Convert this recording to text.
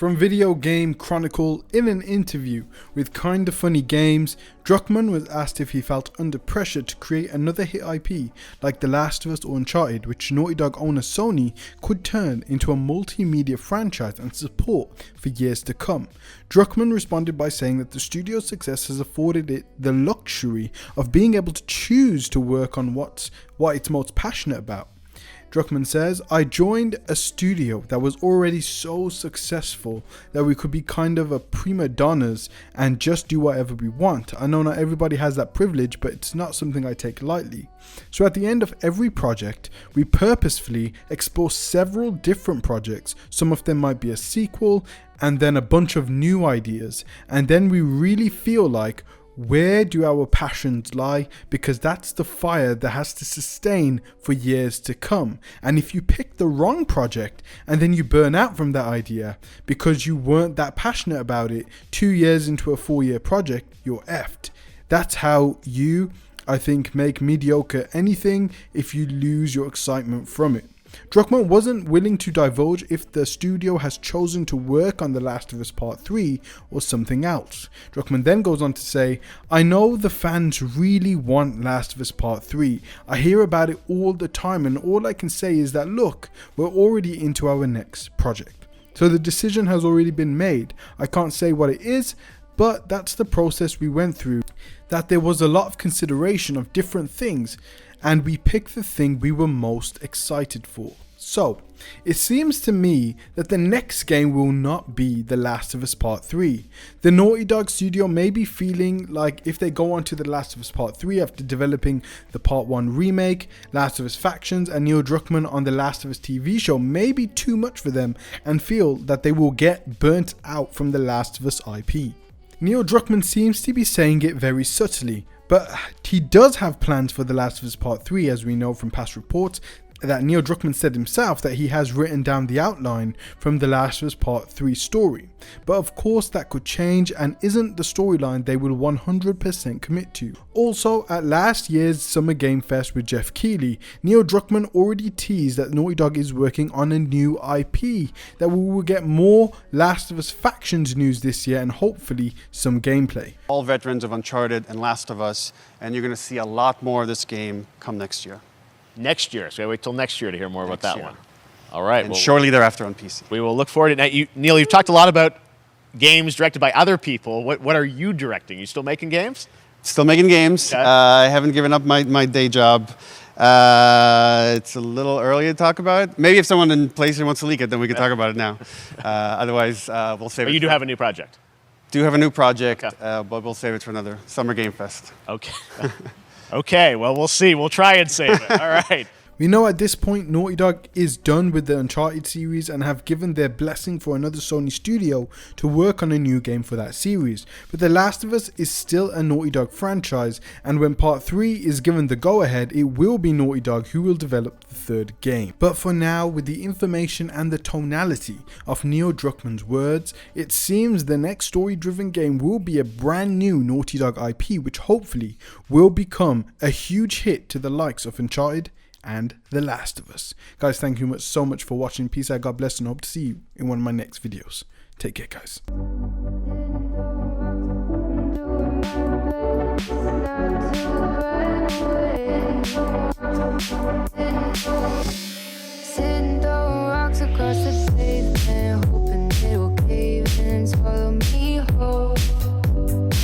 From Video Game Chronicle, in an interview with Kinda Funny Games, Druckman was asked if he felt under pressure to create another hit IP like The Last of Us or Uncharted, which Naughty Dog owner Sony could turn into a multimedia franchise and support for years to come. Druckman responded by saying that the studio's success has afforded it the luxury of being able to choose to work on what it's most passionate about. Druckman says, "I joined a studio that was already so successful that we could be kind of a prima donnas and just do whatever we want. I know not everybody has that privilege, but it's not something I take lightly. So at the end of every project, we purposefully explore several different projects. Some of them might be a sequel and then a bunch of new ideas. And then we really feel like, where do our passions lie? Because that's the fire that has to sustain for years to come. And if you pick the wrong project and then you burn out from that idea because you weren't that passionate about it 2 years into a 4-year project, you're effed. That's how you, I think, make mediocre anything if you lose your excitement from it." Druckman wasn't willing to divulge if the studio has chosen to work on The Last of Us Part 3 or something else. Druckman then goes on to say, "I know the fans really want Last of Us Part 3. I hear about it all the time, and all I can say is that look, we're already into our next project. So the decision has already been made. I can't say what it is, but that's the process we went through. That there was a lot of consideration of different things, and we picked the thing we were most excited for." So, it seems to me that the next game will not be The Last of Us Part 3. The Naughty Dog Studio may be feeling like if they go on to The Last of Us Part 3 after developing the Part 1 remake, Last of Us Factions, and Neil Druckmann on The Last of Us TV show may be too much for them and feel that they will get burnt out from The Last of Us IP. Neil Druckmann seems to be saying it very subtly, but he does have plans for The Last of Us Part 3, as we know from past reports that Neil Druckmann said himself that he has written down the outline from The Last of Us Part 3 story. But of course that could change and isn't the storyline they will 100% commit to. Also, at last year's Summer Game Fest with Jeff Keighley, Neil Druckmann already teased that Naughty Dog is working on a new IP, that we will get more Last of Us Factions news this year and hopefully some gameplay. All veterans of Uncharted and Last of Us, and you're going to see a lot more of this game come next year. Next year, so we wait till next year to hear more about that one. All right. And shortly thereafter on PC. We will look forward to it. Neil, you've talked a lot about games directed by other people. What are you directing? You still making games? Still making games. Okay. I haven't given up my day job. It's a little early to talk about it. Maybe if someone in PlayStation wants to leak it, then we can talk about it now. Otherwise, we'll save it. But you do have a new project? Do have a new project, Okay. but we'll save it for another Summer Game Fest. Okay. Okay, well, we'll see. We'll try and save it. All right. We know at this point Naughty Dog is done with the Uncharted series and have given their blessing for another Sony studio to work on a new game for that series. But The Last of Us is still a Naughty Dog franchise, and when Part 3 is given the go-ahead, it will be Naughty Dog who will develop the third game. But for now, with the information and the tonality of Neil Druckmann's words, it seems the next story-driven game will be a brand new Naughty Dog IP, which hopefully will become a huge hit to the likes of Uncharted and The Last of Us. Guys, thank you so much for watching. Peace out, God bless, and hope to see you in one of my next videos. Take care, guys.